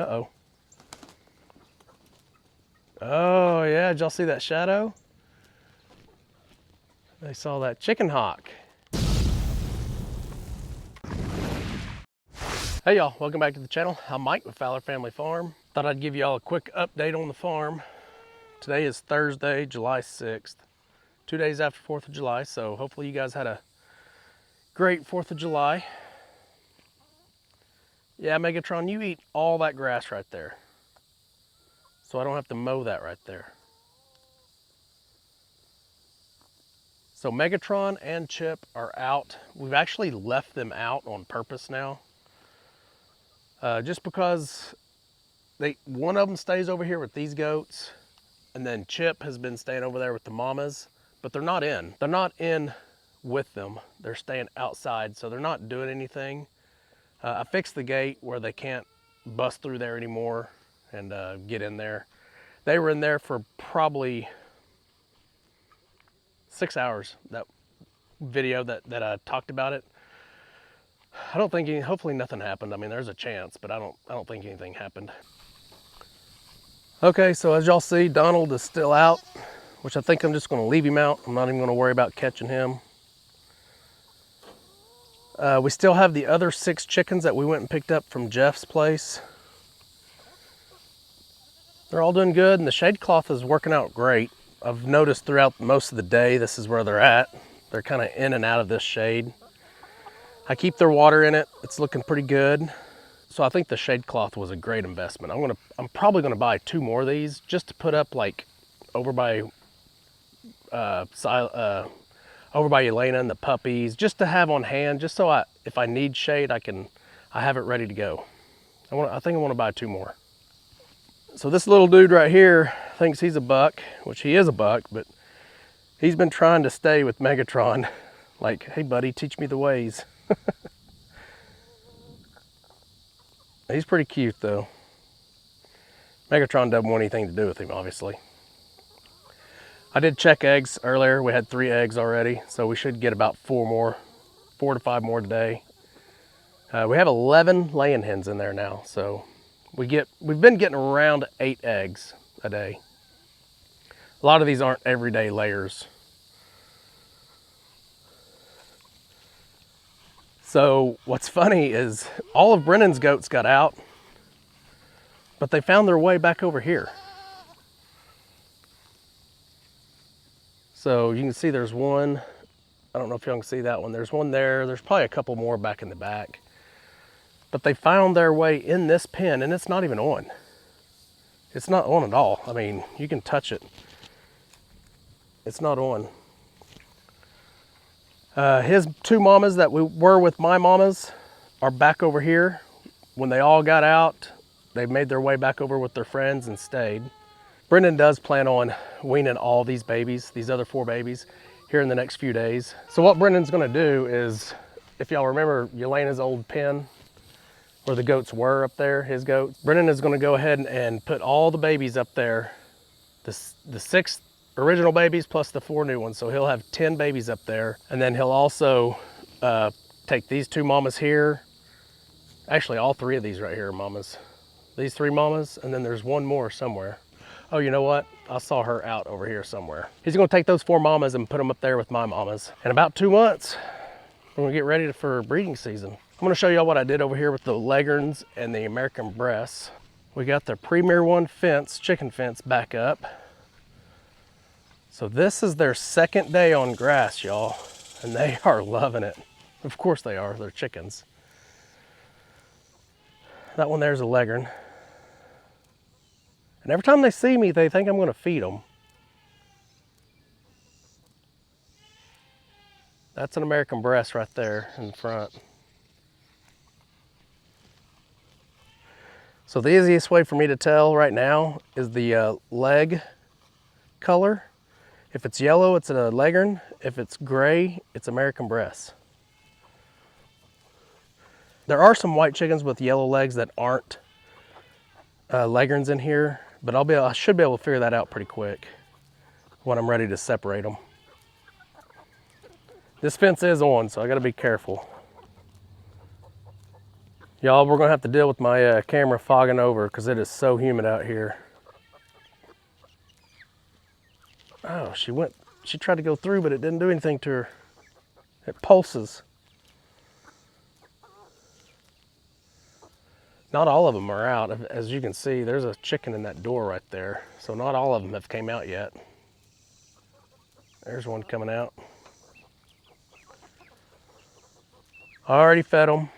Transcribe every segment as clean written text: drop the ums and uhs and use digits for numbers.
Uh-oh. Oh, yeah, did y'all see that shadow? They saw that chicken hawk. Hey y'all, welcome back to the channel. I'm Mike with Fowler Family Farm. Thought I'd give y'all a quick update on the farm. Today is Thursday, July 6th, 2 days after 4th of July, so hopefully you guys had a great 4th of July. Yeah, Megatron, you eat all that grass right there, so I don't have to mow that right there. So Megatron and Chip are out. We've actually left them out on purpose now. Just because one of them stays over here with these goats, and then Chip has been staying over there with the mamas, but they're not in. They're not in with them. They're staying outside, so they're not doing anything. I fixed the gate where they can't bust through there anymore and get in there. They were in there for probably 6 hours, that video that I talked about it. I don't think hopefully nothing happened. I mean, there's a chance, but I don't think anything happened. Okay, so as y'all see, Donald is still out, which I think I'm just gonna leave him out. I'm not even gonna worry about catching him. We still have the other 6 chickens that we went and picked up from Jeff's place. They're all doing good, and the shade cloth is working out great. I've noticed throughout most of the day, this is where they're at. They're kind of in and out of this shade. I keep their water in it. It's looking pretty good. So I think the shade cloth was a great investment. I'm probably gonna buy 2 more of these just to put up like over by Elena and the puppies, just to have on hand, just so if I need shade, I have it ready to go. I think I want to buy 2 more. So this little dude right here thinks he's a buck, which he is a buck, but he's been trying to stay with Megatron. Like, hey buddy, teach me the ways. He's pretty cute though. Megatron doesn't want anything to do with him, obviously. I did check eggs earlier. We had 3 eggs already, so we should get about 4 to 5 more today. We have 11 laying hens in there now, so we've been getting around 8 eggs a day. A lot of these aren't everyday layers. So what's funny is all of Brennan's goats got out, but they found their way back over here. So you can see there's one. I don't know if y'all can see that one. There's one there. There's probably a couple more back in the back. But they found their way in this pen, and it's not even on. It's not on at all. I mean, you can touch it. It's not on. His 2 mamas that we were with my mamas are back over here. When they all got out, they made their way back over with their friends and stayed. Brendan does plan on weaning all these babies, these other 4 babies, here in the next few days. So what Brendan's gonna do is, if y'all remember Yelena's old pen, where the goats were up there, his goats, Brendan is gonna go ahead and put all the babies up there, the 6 original babies plus the 4 new ones. So he'll have 10 babies up there. And then he'll also take these 2 mamas here. Actually, all 3 of these right here are mamas. These 3 mamas, and then there's 1 more somewhere. Oh, you know what? I saw her out over here somewhere. He's gonna take those 4 mamas and put them up there with my mamas. In about 2 months, we're gonna get ready for breeding season. I'm gonna show y'all what I did over here with the Leghorns and the American breasts. We got the Premier One fence, chicken fence back up. So this is their 2nd day on grass, y'all, and they are loving it. Of course they are, they're chickens. That one there's a Leghorn. And every time they see me, they think I'm gonna feed them. That's an American breast right there in front. So the easiest way for me to tell right now is the leg color. If it's yellow, it's a Leghorn. If it's gray, it's American breast. There are some white chickens with yellow legs that aren't Leghorns in here, but I should be able to figure that out pretty quick when I'm ready to separate them. This fence is on, so I gotta be careful. Y'all, we're gonna have to deal with my camera fogging over because it is so humid out here. Oh, she tried to go through, but it didn't do anything to her. It pulses. Not all of them are out. As you can see, there's a chicken in that door right there. So not all of them have came out yet. There's one coming out. I already fed them.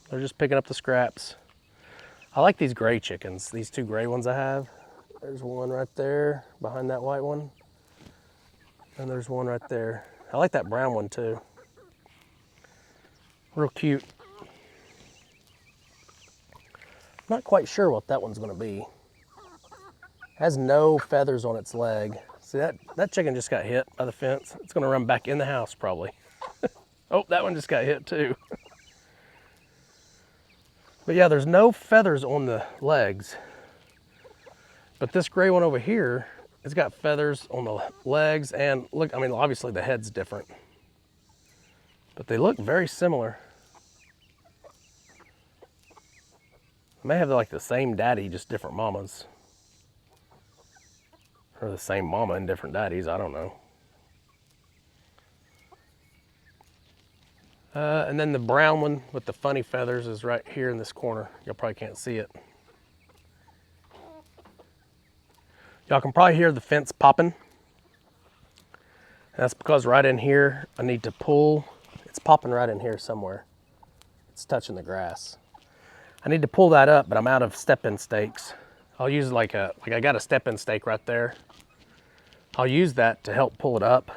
They're just picking up the scraps. I like these gray chickens, these two gray ones I have. There's one right there behind that white one. And there's one right there. I like that brown one too. Real cute. Not quite sure what that one's gonna be. Has no feathers on its leg. See, that chicken just got hit by the fence. It's gonna run back in the house probably. Oh, that one just got hit too. But yeah, there's no feathers on the legs. But this gray one over here, it's got feathers on the legs, and look, I mean, obviously the head's different. But they look very similar. They may have like the same daddy, just different mamas. Or the same mama and different daddies, I don't know. And then the brown one with the funny feathers is right here in this corner. Y'all probably can't see it. Y'all can probably hear the fence popping. And that's because right in here, I need to pull. It's popping right in here somewhere. It's touching the grass. I need to pull that up, but I'm out of step-in stakes. I'll use like I got a step-in stake right there. I'll use that to help pull it up,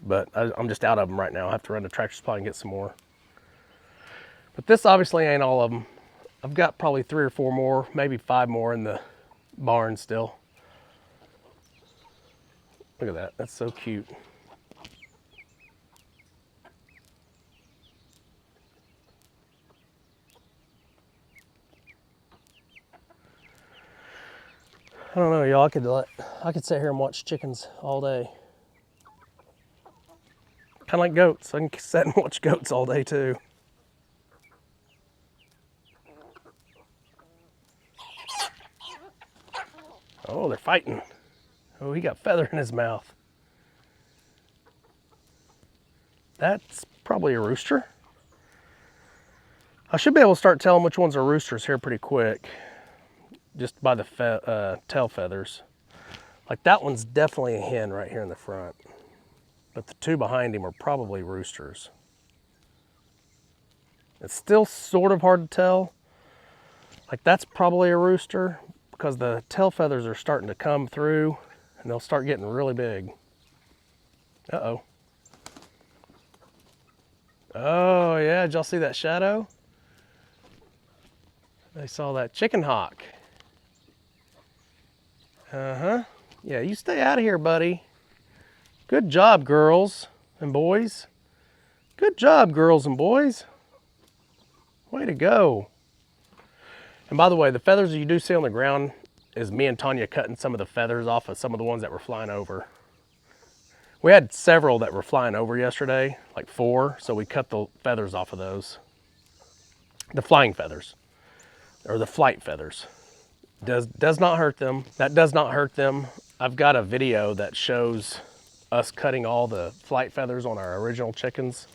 but I'm just out of them right now. I have to run to Tractor Supply and get some more. But this obviously ain't all of them. I've got probably 3 or 4 more, maybe 5 more in the barn still. Look at that, that's so cute. I don't know, y'all, I could sit here and watch chickens all day. Kind of like goats. I can sit and watch goats all day too. Oh, they're fighting. Oh, he got feather in his mouth. That's probably a rooster. I should be able to start telling which ones are roosters here pretty quick, just by the tail feathers. Like that one's definitely a hen right here in the front. But the 2 behind him are probably roosters. It's still sort of hard to tell. Like that's probably a rooster because the tail feathers are starting to come through and they'll start getting really big. Uh-oh. Oh yeah, did y'all see that shadow? They saw that chicken hawk. Uh-huh. Yeah, you stay out of here, buddy. Good job, girls and boys. Good job, girls and boys. Way to go. And by the way, the feathers you do see on the ground is me and Tanya cutting some of the feathers off of some of the ones that were flying over. We had several that were flying over yesterday, like 4, so we cut the feathers off of those. The flying feathers, or the flight feathers. Does not hurt them. That does not hurt them. I've got a video that shows us cutting all the flight feathers on our original chickens.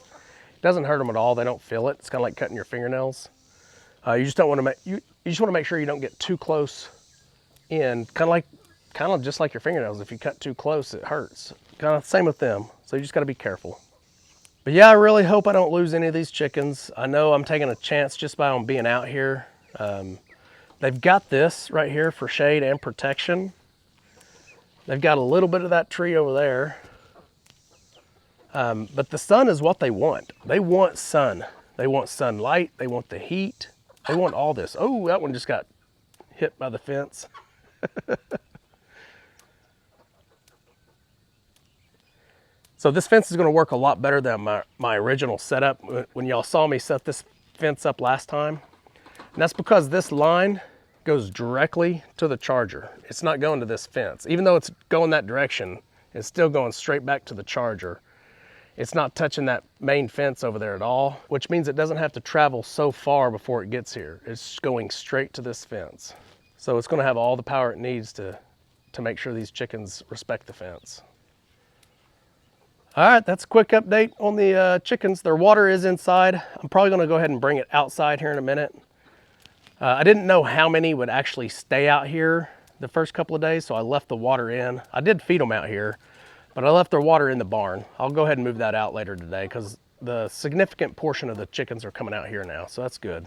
It doesn't hurt them at all. They don't feel it. It's kind of like cutting your fingernails. You just don't want to make you just want to make sure you don't get too close in. Kind of just like your fingernails. If you cut too close, it hurts. Kind of same with them. So you just got to be careful. But yeah, I really hope I don't lose any of these chickens. I know I'm taking a chance just by them being out here. They've got this right here for shade and protection. They've got a little bit of that tree over there. But the sun is what they want. They want sun. They want sunlight. They want the heat. They want all this. Oh, that one just got hit by the fence. So this fence is going to work a lot better than my original setup. When y'all saw me set this fence up last time. And that's because this line goes directly to the charger. It's not going to this fence. Even though it's going that direction, it's still going straight back to the charger. It's not touching that main fence over there at all, which means it doesn't have to travel so far before it gets here. It's going straight to this fence. So it's gonna have all the power it needs to make sure these chickens respect the fence. All right, that's a quick update on the chickens. Their water is inside. I'm probably gonna go ahead and bring it outside here in a minute. I didn't know how many would actually stay out here the first couple of days, so I left the water in. I did feed them out here, but I left their water in the barn. I'll go ahead and move that out later today because the significant portion of the chickens are coming out here now, so that's good.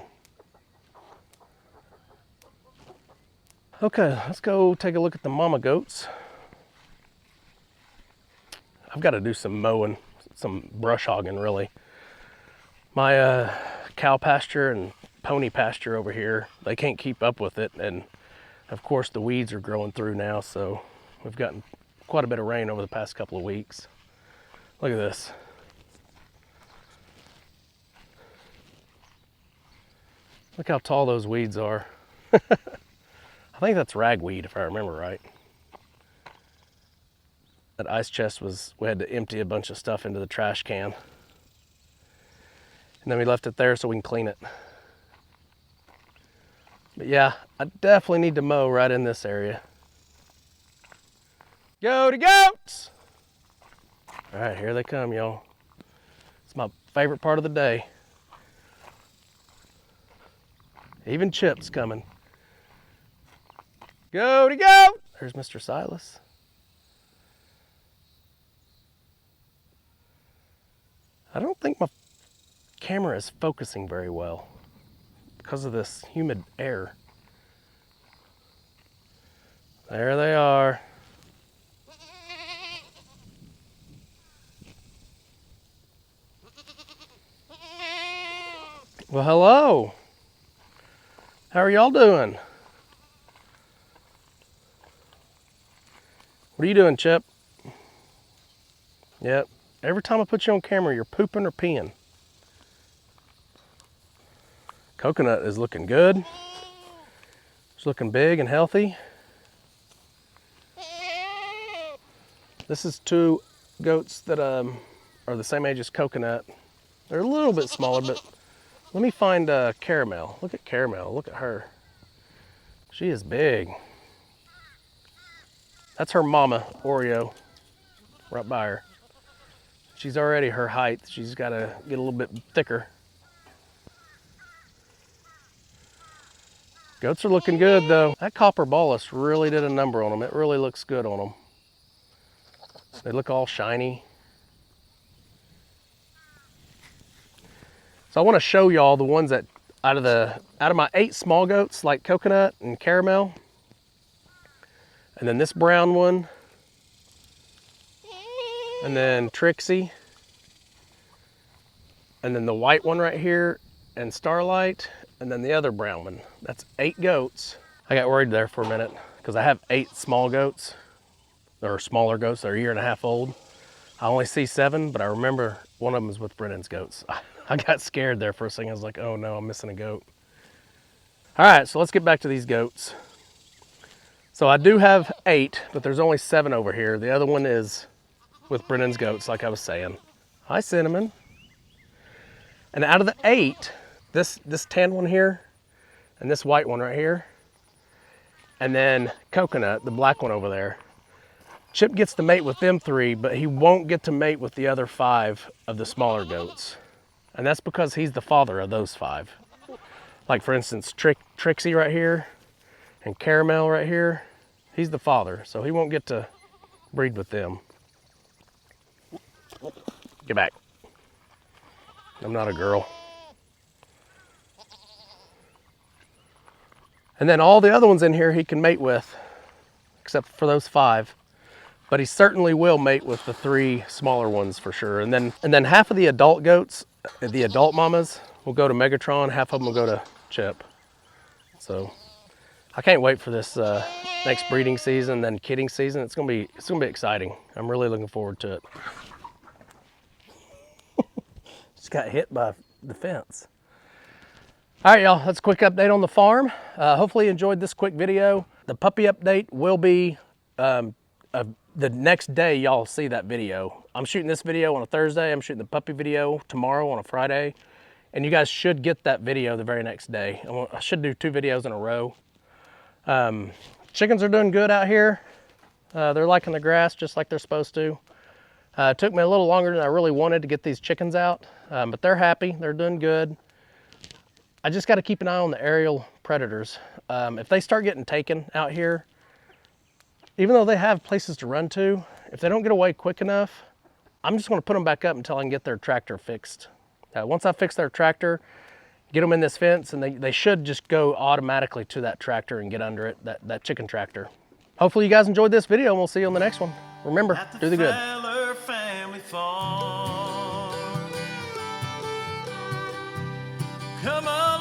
Okay, let's go take a look at the mama goats. I've got to do some mowing, some brush hogging really. My cow pasture and pony pasture over here, they can't keep up with it, and of course the weeds are growing through now, so we've gotten quite a bit of rain over the past couple of weeks. Look at this. Look how tall those weeds are. I think that's ragweed if I remember right. That ice chest we had to empty a bunch of stuff into the trash can. And then we left it there so we can clean it. But yeah, I definitely need to mow right in this area. Go to goats! All right, here they come, y'all. It's my favorite part of the day. Even Chip's coming. Go to goat! There's Mr. Silas. I don't think my camera is focusing very well because of this humid air. There they are. Well, hello. How are y'all doing? What are you doing, Chip? Yep. Every time I put you on camera, you're pooping or peeing. Coconut is looking good. It's looking big and healthy. This is two goats that are the same age as Coconut. They're a little bit smaller, but let me find Caramel. Look at Caramel, look at her. She is big. That's her mama, Oreo, right by her. She's already her height. She's got to get a little bit thicker. Goats are looking good though. That copper bolus really did a number on them. It really looks good on them. They look all shiny. So I want to show y'all the ones that out of my 8 small goats, like Coconut and Caramel, and then this brown one, and then Trixie, and then the white one right here, and Starlight, and then the other brown one. That's 8 goats. I got worried there for a minute because I have 8 small goats, or smaller goats that are 1.5 years old. I only see 7, but I remember one of them is with Brennan's goats. I got scared there for a second. I was like, oh no, I'm missing a goat. All right, so let's get back to these goats. So I do have 8, but there's only 7 over here. The other one is with Brennan's goats, like I was saying. Hi, Cinnamon. And out of the 8, this tan one here, and this white one right here, and then Coconut, the black one over there, Chip gets to mate with them 3, but he won't get to mate with the other 5 of the smaller goats. And that's because he's the father of those 5. Like for instance, Trixie right here, and Caramel right here, he's the father, so he won't get to breed with them. Get back. I'm not a girl. And then all the other ones in here he can mate with, except for those 5. But he certainly will mate with the 3 smaller ones for sure. And then half of the adult goats, the adult mamas, will go to Megatron, half of them will go to Chip. So I can't wait for this next breeding season, then kidding season. It's gonna be exciting. I'm really looking forward to it. Just got hit by the fence. All right, y'all, that's a quick update on the farm. Hopefully you enjoyed this quick video. The puppy update will be, the next day y'all see that video. I'm shooting this video on a Thursday. I'm shooting the puppy video tomorrow on a Friday. And you guys should get that video the very next day. I should do 2 videos in a row. Chickens are doing good out here. They're liking the grass just like they're supposed to. It took me a little longer than I really wanted to get these chickens out, but they're happy. They're doing good. I just got to keep an eye on the aerial predators. If they start getting taken out here, even though they have places to run to, if they don't get away quick enough, I'm just going to put them back up until I can get their tractor fixed. Once I fix their tractor, get them in this fence, and they should just go automatically to that tractor and get under it, that chicken tractor. Hopefully you guys enjoyed this video, and we'll see you on the next one. Remember, do the good. Fowler family farm. Come on.